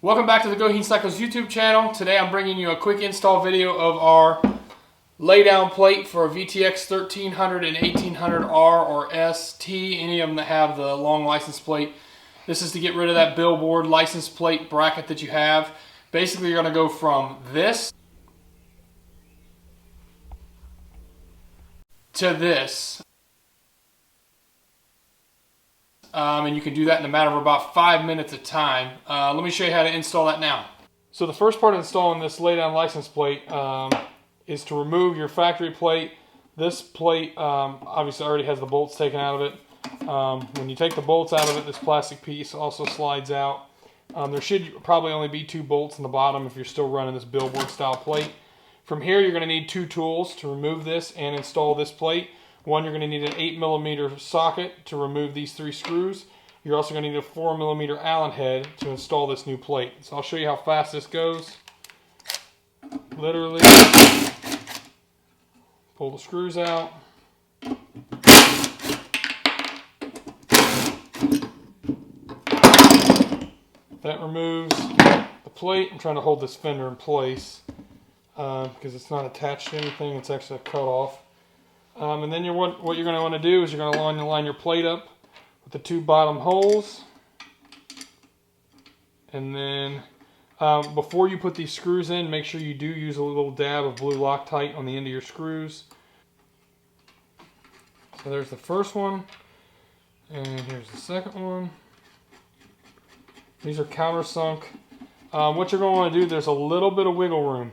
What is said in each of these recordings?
Welcome back to the Goheen Cycles YouTube channel. Today I'm bringing you a quick install video of our laydown plate for a VTX 1300 and 1800R or ST, any of them that have the long license plate. This is to get rid of that billboard license plate bracket that you have. Basically, you're going to go from this to this. And you can do that in a matter of about 5 minutes at a time. Let me show you how to install that now. So the first part of installing this laydown license plate is to remove your factory plate. This plate obviously already has the bolts taken out of it. When you take the bolts out of it, this plastic piece also slides out. There should probably only be 2 bolts in the bottom if you're still running this billboard style plate. From here, you're going to need 2 tools to remove this and install this plate. One, you're going to need an 8mm socket to remove these 3 screws. You're also going to need a 4mm Allen head to install this new plate. So I'll show you how fast this goes. Literally, pull the screws out. That removes the plate. I'm trying to hold this fender in place because it's not attached to anything. It's actually a cut off. And then what you're going to want to do is you're going to line your plate up with the 2 bottom holes. And then before you put these screws in, make sure you do use a little dab of blue Loctite on the end of your screws. So there's the first one. And here's the second one. These are countersunk. What you're going to want to do, there's a little bit of wiggle room.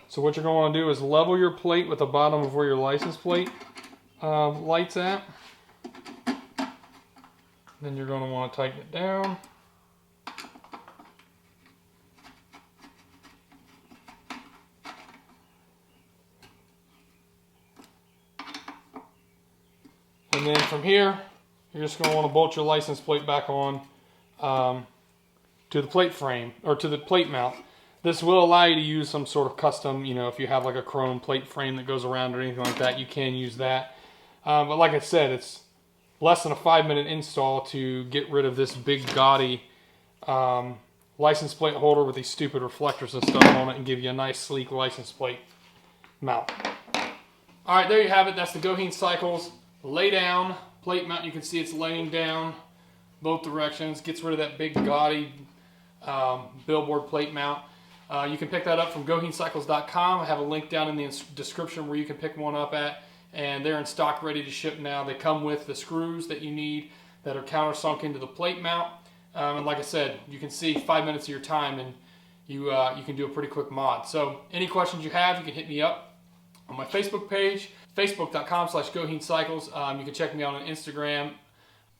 So what you're going to want to do is level your plate with the bottom of where your license plate light's at. Then you're going to want to tighten it down. And then from here, you're just going to want to bolt your license plate back on to the plate frame, or to the plate mount. This will allow you to use some sort of custom, if you have like a chrome plate frame that goes around or anything like that, you can use that. But like I said, it's less than a 5-minute install to get rid of this big gaudy license plate holder with these stupid reflectors and stuff on it and give you a nice sleek license plate mount. Alright, there you have it. That's the Goheen Cycles lay down plate mount. You can see it's laying down both directions. Gets rid of that big gaudy billboard plate mount. You can pick that up from GoheenCycles.com. I have a link down in the description where you can pick one up at, and they're in stock ready to ship now. They come with the screws that you need that are countersunk into the plate mount. And like I said, you can see 5 minutes of your time and you can do a pretty quick mod. So any questions you have, you can hit me up on my Facebook page, facebook.com/GoheenCycles. You can check me out on Instagram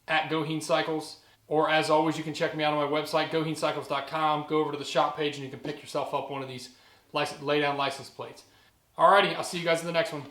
at GoheenCycles. Or as always, you can check me out on my website, GoheenCycles.com. Go over to the shop page and you can pick yourself up one of these laydown license plates. Alrighty, I'll see you guys in the next one.